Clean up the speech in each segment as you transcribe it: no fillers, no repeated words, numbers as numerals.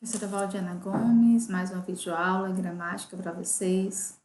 Professora Valdiana Gomes, mais uma videoaula em gramática para vocês.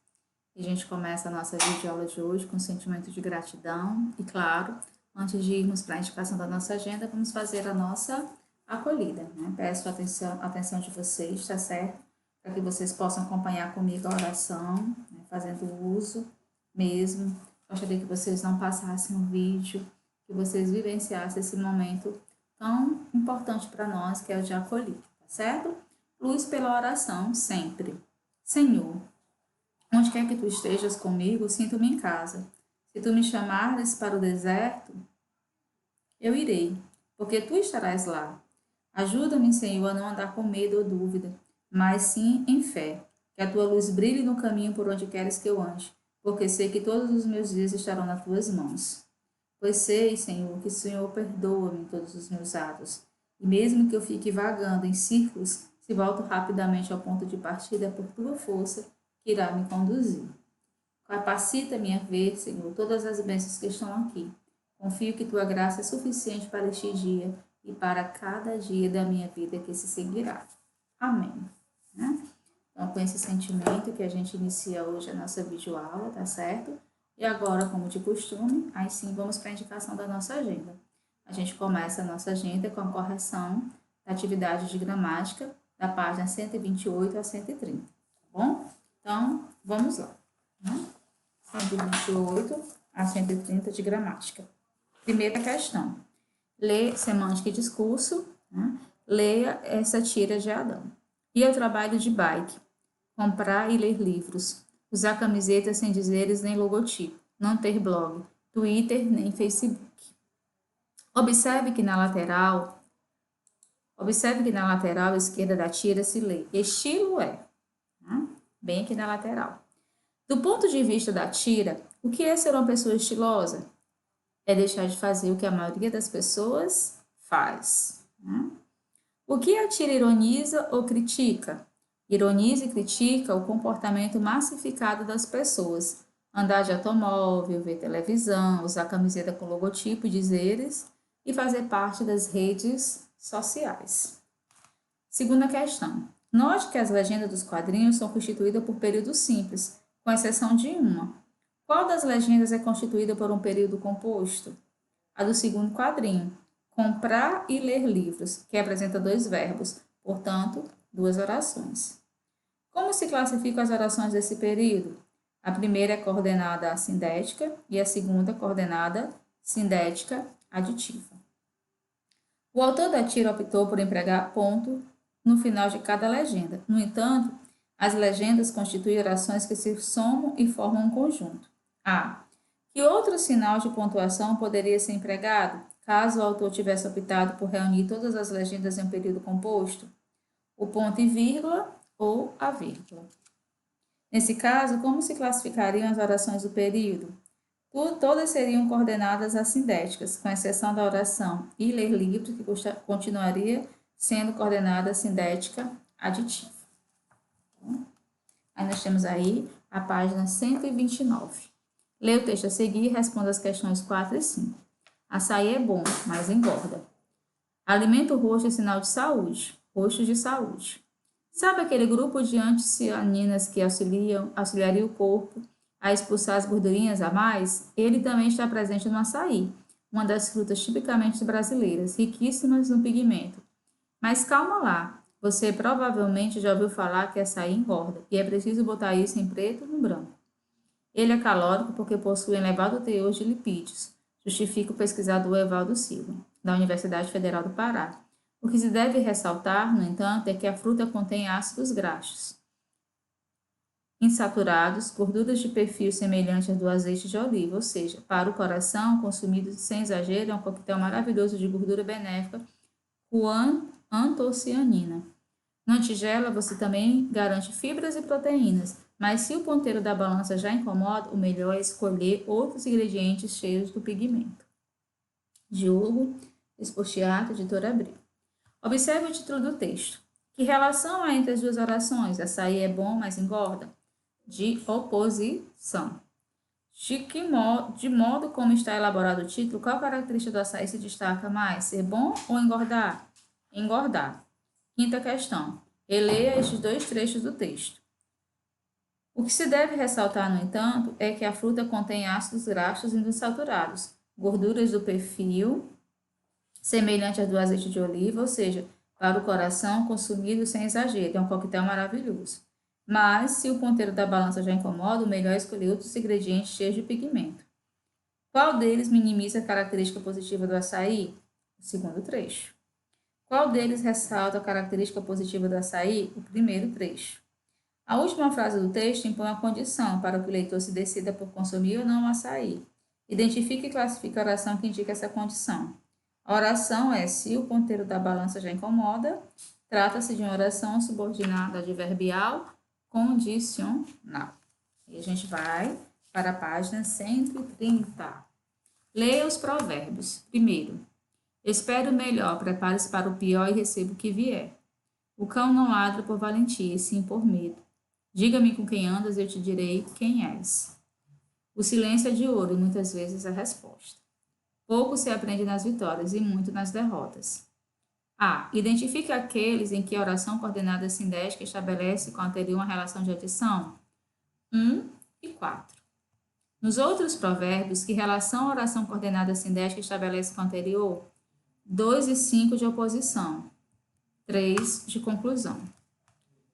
E a gente começa a nossa videoaula de hoje com sentimento de gratidão. E claro, antes de irmos para a indicação da nossa agenda, vamos fazer a nossa acolhida, né? Peço atenção de vocês, tá certo? Para que vocês possam acompanhar comigo a oração, né? Fazendo uso mesmo. Gostaria que vocês não passassem um vídeo, que vocês vivenciassem esse momento tão importante para nós, que é o de acolhida, tá certo? Luz pela oração, sempre. Senhor, onde quer que tu estejas comigo, sinto-me em casa. Se tu me chamares para o deserto, eu irei, porque tu estarás lá. Ajuda-me, Senhor, a não andar com medo ou dúvida, mas sim em fé. Que a tua luz brilhe no caminho por onde queres que eu ande, porque sei que todos os meus dias estarão nas tuas mãos. Pois sei, Senhor, que o Senhor perdoa-me todos os meus atos. E mesmo que eu fique vagando em círculos, se volto rapidamente ao ponto de partida, é por tua força que irá me conduzir. Capacita-me a ver, Senhor, todas as bênçãos que estão aqui. Confio que tua graça é suficiente para este dia e para cada dia da minha vida que se seguirá. Amém. Né? Então, com esse sentimento que a gente inicia hoje a nossa videoaula, tá certo? E agora, como de costume, aí sim vamos para a indicação da nossa agenda. A gente começa a nossa agenda com a correção da atividade de gramática da página 128 a 130, tá bom? Então, vamos lá. Né? 128 a 130 de gramática. Primeira questão. Lê semântica e discurso. Né? Leia essa tira de Adão. Ir ao trabalho de bike. Comprar e ler livros. Usar camisetas sem dizeres nem logotipo. Não ter blog, Twitter nem Facebook. Observe que na lateral esquerda da tira se lê estilo é. Né? Bem aqui na lateral. Do ponto de vista da tira, o que é ser uma pessoa estilosa? É deixar de fazer o que a maioria das pessoas faz. Né? O que a tira ironiza ou critica? Ironiza e critica o comportamento massificado das pessoas. Andar de automóvel, ver televisão, usar camiseta com logotipo, dizeres e fazer parte das redes sociais. Segunda questão. Note que as legendas dos quadrinhos são constituídas por períodos simples, com exceção de uma. Qual das legendas é constituída por um período composto? A do segundo quadrinho. Comprar e ler livros, que apresenta dois verbos, portanto, duas orações. Como se classificam as orações desse período? A primeira é coordenada sindética e a segunda coordenada sindética aditiva. O autor da tira optou por empregar ponto no final de cada legenda. No entanto, as legendas constituem orações que se somam e formam um conjunto. A. Que outro sinal de pontuação poderia ser empregado, caso o autor tivesse optado por reunir todas as legendas em um período composto? O ponto e vírgula ou a vírgula. Nesse caso, como se classificariam as orações do período? Todas seriam coordenadas assindéticas, com exceção da oração e ler livro, que continuaria sendo coordenada sindética aditiva. Aí nós temos aí a página 129. Lê o texto a seguir e responda as questões 4 e 5. Açaí é bom, mas engorda. Alimento roxo é sinal de saúde. Roxo de saúde. Sabe aquele grupo de anticianinas que auxiliaria o corpo a expulsar as gordurinhas a mais? Ele também está presente no açaí, uma das frutas tipicamente brasileiras, riquíssimas no pigmento. Mas calma lá, você provavelmente já ouviu falar que açaí engorda, e é preciso botar isso em preto no branco. Ele é calórico porque possui elevado teor de lipídios, justifica o pesquisador Evaldo Silva, da Universidade Federal do Pará. O que se deve ressaltar, no entanto, é que a fruta contém ácidos graxos insaturados, gorduras de perfil semelhante às do azeite de oliva, ou seja, para o coração, consumido sem exagero, é um coquetel maravilhoso de gordura benéfica com antocianina. Na tigela, você também garante fibras e proteínas, mas se o ponteiro da balança já incomoda, o melhor é escolher outros ingredientes cheios do pigmento. Diogo Esportiato, editora Abril. Observe o título do texto. Que relação há entre as duas orações? Açaí é bom, mas engorda? De oposição. De modo como está elaborado o título, qual característica do açaí se destaca mais? Ser bom ou engordar? Engordar. Quinta questão. Releia estes dois trechos do texto. O que se deve ressaltar, no entanto, é que a fruta contém ácidos graxos insaturados, gorduras do perfil, semelhante às do azeite de oliva, ou seja, para o coração, consumido sem exagero. É um coquetel maravilhoso. Mas, se o ponteiro da balança já incomoda, o melhor é escolher outros ingredientes cheios de pigmento. Qual deles minimiza a característica positiva do açaí? O segundo trecho. Qual deles ressalta a característica positiva do açaí? O primeiro trecho. A última frase do texto impõe a condição para que o leitor se decida por consumir ou não o açaí. Identifique e classifique a oração que indica essa condição. A oração é: se o ponteiro da balança já incomoda, trata-se de uma oração subordinada adverbial condicional. E a gente vai para a página 130. Leia os provérbios. Primeiro, espere o melhor, prepare-se para o pior e receba o que vier. O cão não ladra por valentia, e sim por medo. Diga-me com quem andas, eu te direi quem és. O silêncio é de ouro e muitas vezes a resposta. Pouco se aprende nas vitórias e muito nas derrotas. A. Identifique aqueles em que a oração coordenada sindética estabelece com a anterior uma relação de adição. 1 e 4. Nos outros provérbios, que relação a oração coordenada sindética estabelece com a anterior? 2 e 5 de oposição. 3 de conclusão.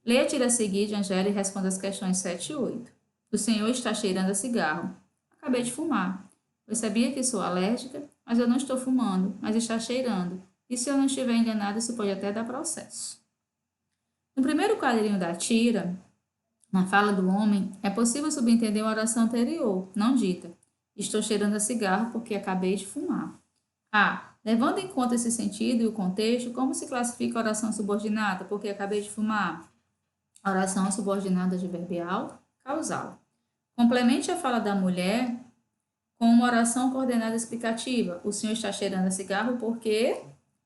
Leia a tira a seguir de Angela e responda as questões 7 e 8. O senhor está cheirando a cigarro. Acabei de fumar. Eu sabia que sou alérgica, mas eu não estou fumando, mas está cheirando. E se eu não estiver enganado, isso pode até dar processo. No primeiro quadrinho da tira, na fala do homem, é possível subentender uma oração anterior, não dita. Estou cheirando a cigarro porque acabei de fumar. A. Levando em conta esse sentido e o contexto, como se classifica a oração subordinada porque acabei de fumar? Oração subordinada adverbial causal. Complemente a fala da mulher com uma oração coordenada explicativa. O senhor está cheirando a cigarro porque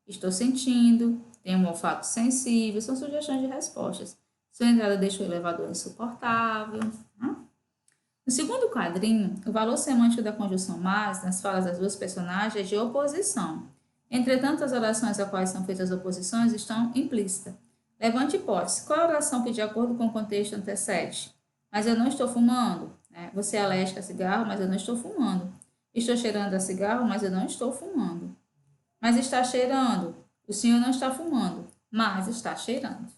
estou sentindo, tenho um olfato sensível. São sugestões de respostas. Sua entrada deixa o elevador insuportável. No segundo quadrinho, o valor semântico da conjunção mas nas falas das duas personagens é de oposição. Entretanto, as orações a quais são feitas oposições estão implícitas. Levante hipótese. Qual é a oração que, de acordo com o contexto, antecede? Mas eu não estou fumando. Você é alérgica a cigarro, mas eu não estou fumando. Estou cheirando a cigarro, mas eu não estou fumando. Mas está cheirando. O senhor não está fumando, mas está cheirando.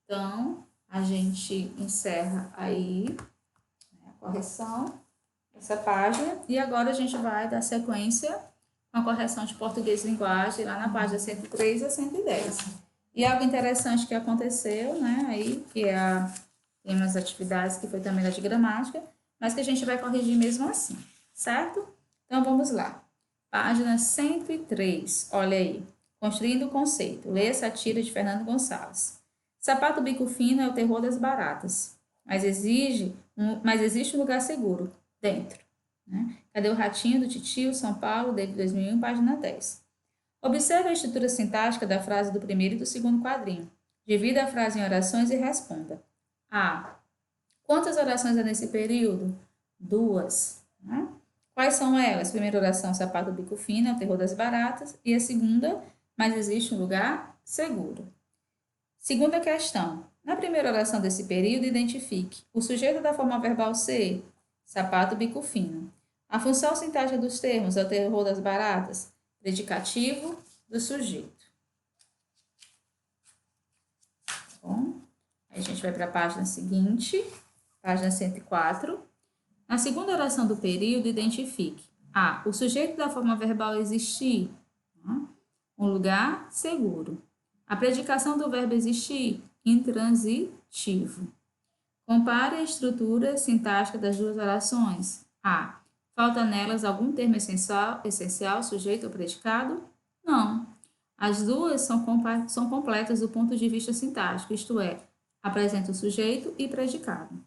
Então, a gente encerra aí a correção dessa página. E agora a gente vai dar sequência com a correção de português e linguagem lá na página 103 a 110. E algo interessante que aconteceu, aí, que tem umas atividades que foi também da de gramática, mas que a gente vai corrigir mesmo assim, certo? Então, vamos lá. Página 103, olha aí. Construindo o conceito. Leia essa tira de Fernando Gonçalves. Sapato bico fino é o terror das baratas, mas existe um lugar seguro, dentro. Cadê o ratinho do Titio, São Paulo, desde 2001, página 10. Observe a estrutura sintática da frase do primeiro e do segundo quadrinho. Divida a frase em orações e responda. A. Quantas orações há nesse período? 2. Quais são elas? Primeira oração, sapato bico fino, é o terror das baratas. E a segunda, mas existe um lugar seguro. Segunda questão. Na primeira oração desse período, identifique o sujeito da forma verbal ser, sapato bico fino. A função sintática dos termos é o terror das baratas, predicativo do sujeito. Bom, aí a gente vai para a página seguinte, página 104. Na segunda oração do período, identifique A. O sujeito da forma verbal existir, um lugar seguro. A predicação do verbo existir, intransitivo. Compare a estrutura sintática das duas orações. A. Falta nelas algum termo essencial, sujeito ou predicado? Não. As duas são completas do ponto de vista sintático, isto é, apresentam sujeito e predicado.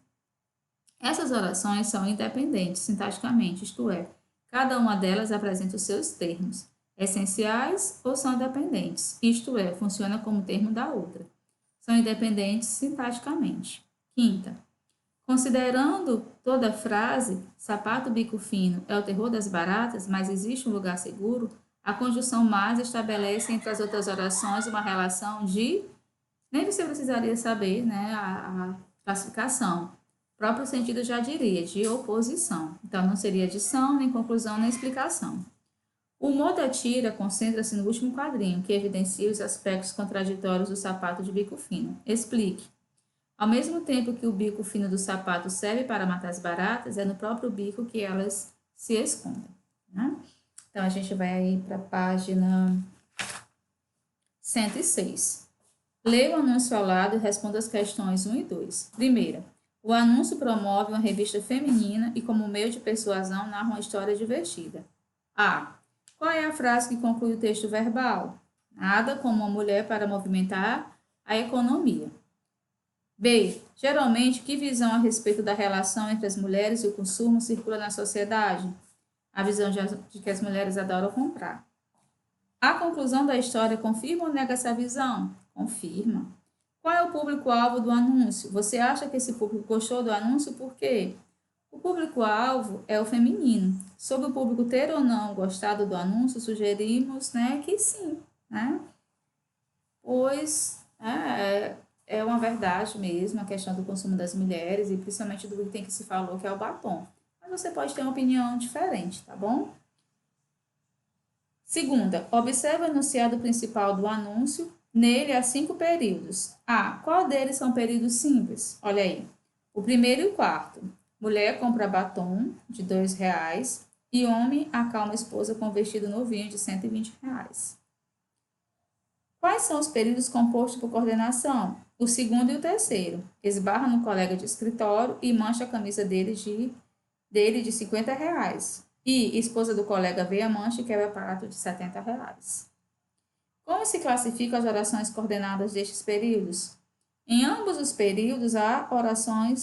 Essas orações são independentes sintaticamente, isto é, cada uma delas apresenta os seus termos, essenciais ou são dependentes, isto é, funciona como termo da outra. São independentes sintaticamente. Quinta. Considerando toda a frase, sapato bico fino é o terror das baratas, mas existe um lugar seguro, A conjunção mais estabelece entre as outras orações uma relação de... Nem você precisaria saber, né, a classificação. O próprio sentido já diria, de oposição. Então, não seria adição, nem conclusão, nem explicação. O humor da tira concentra-se no último quadrinho, que evidencia os aspectos contraditórios do sapato de bico fino. Explique. Ao mesmo tempo que o bico fino do sapato serve para matar as baratas, é no próprio bico que elas se escondem. Né? Então, a gente vai aí para a página 106. Leia o anúncio ao lado e responda as questões 1 e 2. Primeira, o anúncio promove uma revista feminina e, como meio de persuasão, narra uma história divertida. A. Qual é a frase que conclui o texto verbal? Nada como uma mulher para movimentar a economia. B. Geralmente, que visão a respeito da relação entre as mulheres e o consumo circula na sociedade? A visão de que as mulheres adoram comprar. A conclusão da história confirma ou nega essa visão? Confirma. Qual é o público-alvo do anúncio? Você acha que esse público gostou do anúncio por quê? O público-alvo é o feminino. Sobre o público ter ou não gostado do anúncio, sugerimos, né, que sim, né? Pois é uma verdade mesmo a questão do consumo das mulheres e principalmente do item que se falou, que é o batom. Mas você pode ter uma opinião diferente, tá bom? Segunda, observe o enunciado principal do anúncio. Nele há 5 períodos. A. Qual deles são períodos simples? Olha aí. O primeiro e o quarto. Mulher compra batom de R$ 2 e homem acalma a esposa com vestido novinho de R$ 120. Quais são os períodos compostos por coordenação? O segundo e o terceiro. Esbarra no colega de escritório e mancha a camisa dele de R$ 50. E esposa do colega vê a mancha e quebra prato de R$ 70. Como se classificam as orações coordenadas destes períodos? Em ambos os períodos há oração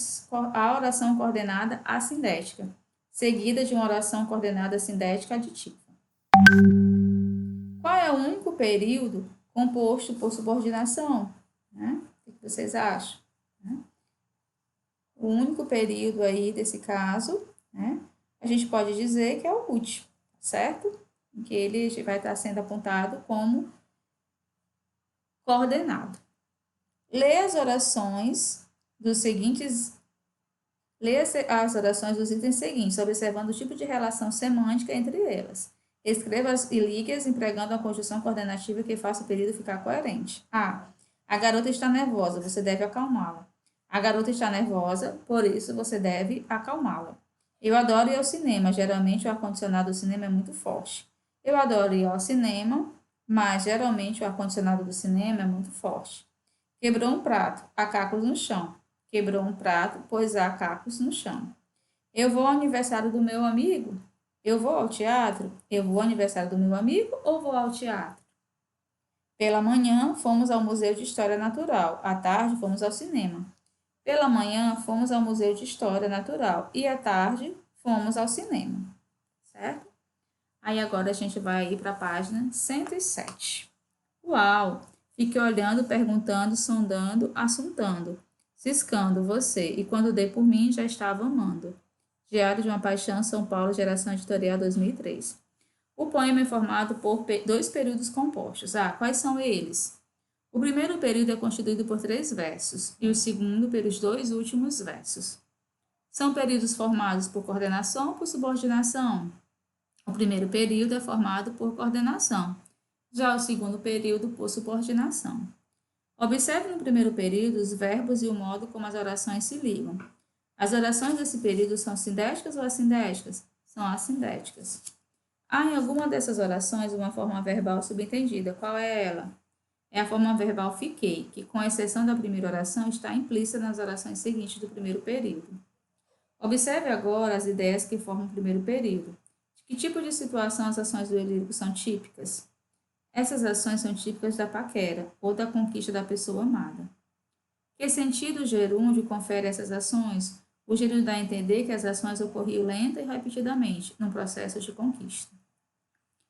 coordenada assindética, seguida de uma oração coordenada sindética aditiva. Qual é o único período composto por subordinação? Né? O que vocês acham? O único período aí desse caso, né? A gente pode dizer que é o último, certo? Em que ele vai estar sendo apontado como coordenado. Leia as orações dos itens seguintes, observando o tipo de relação semântica entre elas. Escreva-as e ligue-as empregando a conjunção coordenativa que faça o período ficar coerente. A garota está nervosa, você deve acalmá-la. A garota está nervosa, por isso você deve acalmá-la. Eu adoro ir ao cinema, geralmente o ar-condicionado do cinema é muito forte. Eu adoro ir ao cinema, mas geralmente o ar-condicionado do cinema é muito forte. Quebrou um prato, há cacos no chão. Quebrou um prato, pois há cacos no chão. Eu vou ao aniversário do meu amigo? Eu vou ao teatro? Eu vou ao aniversário do meu amigo ou vou ao teatro? Pela manhã, fomos ao Museu de História Natural. À tarde, fomos ao cinema. Pela manhã, fomos ao Museu de História Natural. E à tarde, fomos ao cinema. Certo? Aí agora a gente vai ir para a página 107. Uau! Fique olhando, perguntando, sondando, assuntando, ciscando você, e quando dei por mim, já estava amando. Diário de uma Paixão, São Paulo, Geração Editorial 2003. O poema é formado por 2 períodos compostos. Quais são eles? O primeiro período é constituído por 3 versos, e o segundo pelos 2 últimos versos. São períodos formados por coordenação ou por subordinação? O primeiro período é formado por coordenação, já o segundo período por subordinação. Observe no primeiro período os verbos e o modo como as orações se ligam. As orações desse período são sindéticas ou assindéticas? São assindéticas. Há em alguma dessas orações uma forma verbal subentendida. Qual é ela? É a forma verbal fiquei, que, com exceção da primeira oração, está implícita nas orações seguintes do primeiro período. Observe agora as ideias que formam o primeiro período. De que tipo de situação as ações do lírico são típicas? Essas ações são típicas da paquera, ou da conquista da pessoa amada. Que sentido o gerúndio confere a essas ações? O gerúndio dá a entender que as ações ocorriam lenta e repetidamente, num processo de conquista.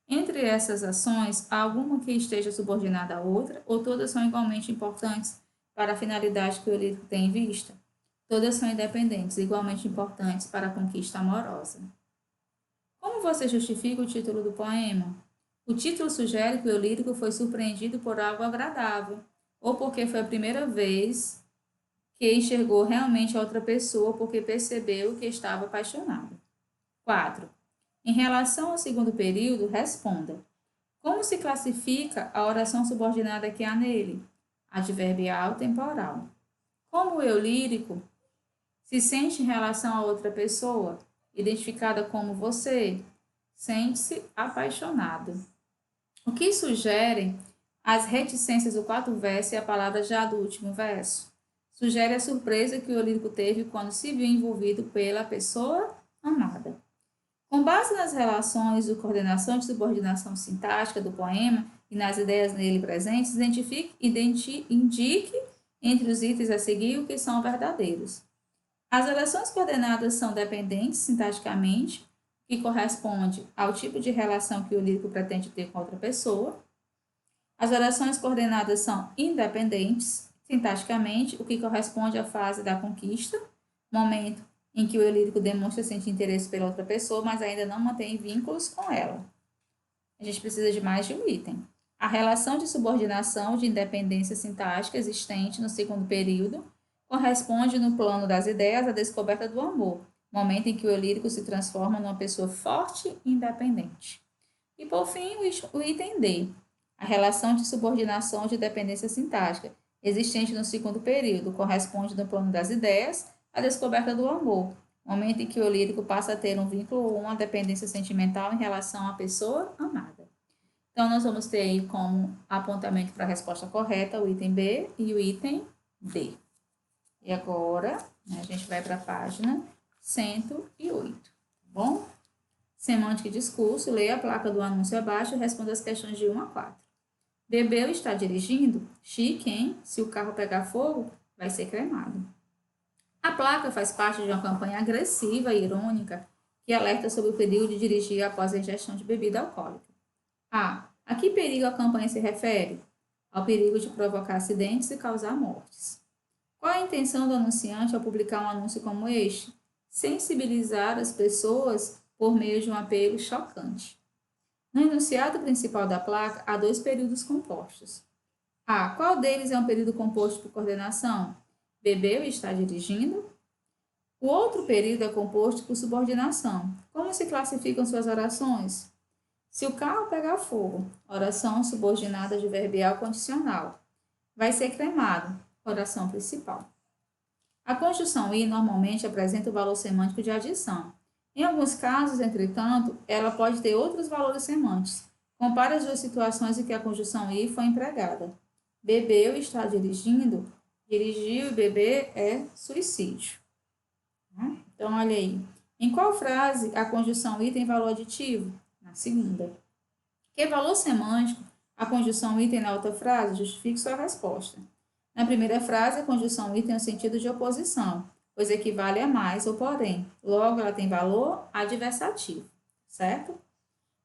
Entre essas ações, há alguma que esteja subordinada à outra, ou todas são igualmente importantes para a finalidade que o lírico tem em vista? Todas são independentes, igualmente importantes para a conquista amorosa. Como você justifica o título do poema? O título sugere que o eu lírico foi surpreendido por algo agradável, ou porque foi a primeira vez que enxergou realmente a outra pessoa porque percebeu que estava apaixonado. 4. Em relação ao segundo período, responda. Como se classifica a oração subordinada que há nele? Adverbial temporal. Como o eu lírico se sente em relação a outra pessoa, identificada como você? Sente-se apaixonado. O que sugerem as reticências do quarto verso e a palavra já do último verso? Sugere a surpresa que o lírico teve quando se viu envolvido pela pessoa amada. Com base nas relações de coordenação e subordinação sintática do poema e nas ideias nele presentes, indique entre os itens a seguir o que são verdadeiros. As orações coordenadas são dependentes sintaticamente, que corresponde ao tipo de relação que o lírico pretende ter com outra pessoa. As orações coordenadas são independentes sintaticamente, o que corresponde à fase da conquista, momento em que o eu lírico demonstra sentir interesse pela outra pessoa, mas ainda não mantém vínculos com ela. A gente precisa de mais de um item. A relação de subordinação de independência sintática existente no segundo período corresponde no plano das ideias à descoberta do amor, momento em que o eu lírico se transforma numa pessoa forte e independente. E por fim, o item D, a relação de subordinação de dependência sintática existente no segundo período corresponde no plano das ideias à descoberta do amor, momento em que o lírico passa a ter um vínculo ou uma dependência sentimental em relação à pessoa amada. Então, nós vamos ter aí como apontamento para a resposta correta o item B e o item D. E agora, a gente vai para a página 108, tá bom? Semântica e discurso, leia a placa do anúncio abaixo e responda as questões de 1 a 4. Bebeu está dirigindo? Chique, hein? Se o carro pegar fogo, vai ser cremado. A placa faz parte de uma campanha agressiva e irônica que alerta sobre o perigo de dirigir após a ingestão de bebida alcoólica. A que perigo a campanha se refere? Ao perigo de provocar acidentes e causar mortes. Qual a intenção do anunciante ao publicar um anúncio como este? Sensibilizar as pessoas por meio de um apelo chocante. No enunciado principal da placa, há 2 períodos compostos. Qual deles é um período composto por coordenação? Bebeu e está dirigindo? O outro período é composto por subordinação. Como se classificam suas orações? Se o carro pegar fogo, oração subordinada adverbial condicional. Vai ser cremado, oração principal. A conjunção I normalmente apresenta o valor semântico de adição. Em alguns casos, entretanto, ela pode ter outros valores semânticos. Compare as duas situações em que a conjunção I foi empregada. Bebeu e está dirigindo. Dirigir e beber é suicídio. Então, olha aí. Em qual frase a conjunção I tem valor aditivo? Na segunda. Que valor semântico a conjunção I tem na outra frase? Justifique sua resposta. Na primeira frase, a conjunção I tem o sentido de oposição, pois equivale a mais ou porém. Logo, ela tem valor adversativo, certo?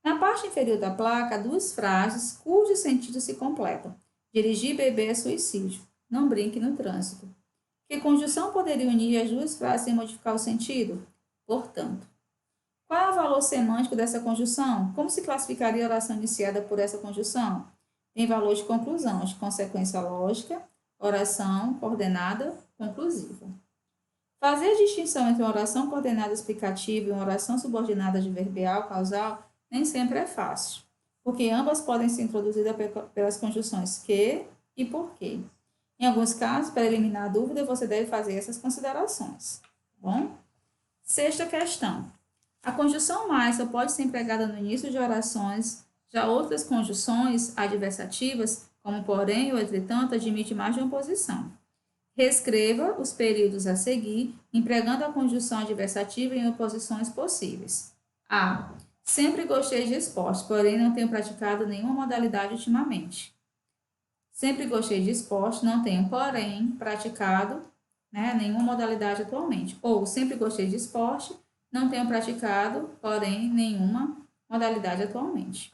Na parte inferior da placa, há 2 frases cujos sentidos se completam. Dirigir e beber é suicídio. Não brinque no trânsito. Que conjunção poderia unir as 2 frases sem modificar o sentido? Portanto. Qual é o valor semântico dessa conjunção? Como se classificaria a oração iniciada por essa conjunção? Tem valor de conclusão, de consequência lógica, oração coordenada conclusiva. Fazer a distinção entre uma oração coordenada explicativa e uma oração subordinada adverbial causal nem sempre é fácil, porque ambas podem ser introduzidas pelas conjunções que e porque. Em alguns casos, para eliminar a dúvida, você deve fazer essas considerações. Tá bom? Sexta questão. A conjunção mais só pode ser empregada no início de orações, já outras conjunções adversativas, como porém ou entretanto, admite mais de uma posição. Reescreva os períodos a seguir, empregando a conjunção adversativa em oposições possíveis. Sempre gostei de esporte, porém não tenho praticado nenhuma modalidade ultimamente. Sempre gostei de esporte, não tenho, porém, praticado nenhuma modalidade atualmente. Ou sempre gostei de esporte, não tenho praticado, porém, nenhuma modalidade atualmente.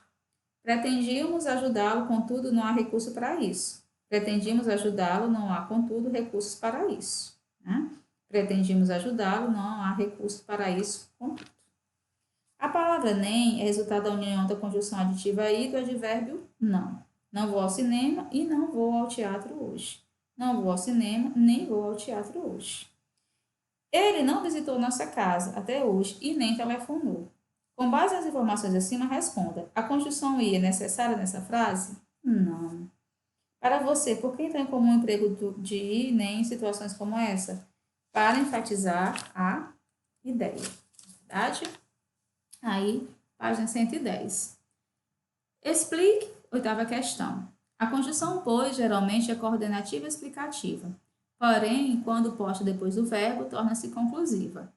Pretendíamos ajudá-lo, contudo, não há recurso para isso. Pretendíamos ajudá-lo, não há, contudo, recursos para isso. Pretendíamos ajudá-lo, não há recursos para isso, contudo. A palavra nem é resultado da união da conjunção aditiva e do advérbio não. Não vou ao cinema e não vou ao teatro hoje. Não vou ao cinema nem vou ao teatro hoje. Ele não visitou nossa casa até hoje e nem telefonou. Com base nas informações acima, responda: a conjunção I é necessária nessa frase? Não. Para você, por que então é comum o emprego de I nem em situações como essa? Para enfatizar a ideia. Verdade? Aí, página 110. Explique, oitava questão. A conjunção pois geralmente é coordenativa e explicativa. Porém, quando posta depois do verbo, torna-se conclusiva.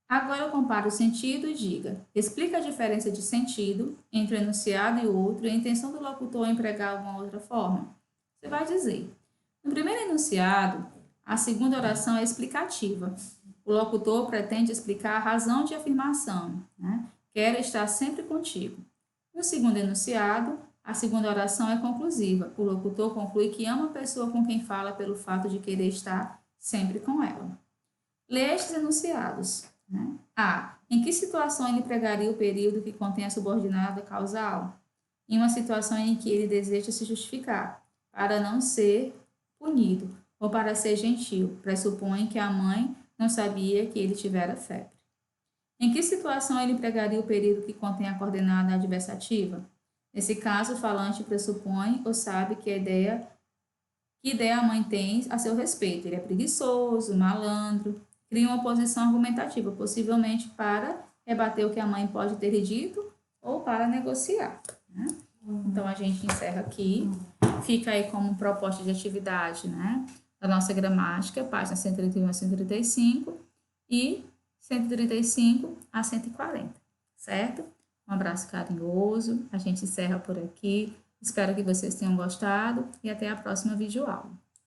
Agora eu comparo o sentido e diga: explica a diferença de sentido entre o enunciado e o outro e a intenção do locutor em empregar alguma outra forma. Você vai dizer: no primeiro enunciado, a segunda oração é explicativa. O locutor pretende explicar a razão de afirmação, né? Quero estar sempre contigo. No segundo enunciado, a segunda oração é conclusiva. O locutor conclui que ama a pessoa com quem fala pelo fato de querer estar sempre com ela. Lê estes enunciados. Né? A. Em que situação ele empregaria o período que contém a subordinada causal? Em uma situação em que ele deseja se justificar, para não ser punido ou para ser gentil, pressupõe que a mãe não sabia que ele tivera febre. Em que situação ele empregaria o período que contém a coordenada adversativa? Nesse caso, o falante pressupõe ou sabe que ideia a mãe tem a seu respeito. Ele é preguiçoso, malandro, cria uma posição argumentativa, possivelmente para rebater o que a mãe pode ter dito ou para negociar. Né? Então, a gente encerra aqui. Fica aí como proposta de atividade, né? Da nossa gramática, página 131 a 135 e 135 a 140, certo? Um abraço carinhoso, a gente encerra por aqui. Espero que vocês tenham gostado e até a próxima videoaula.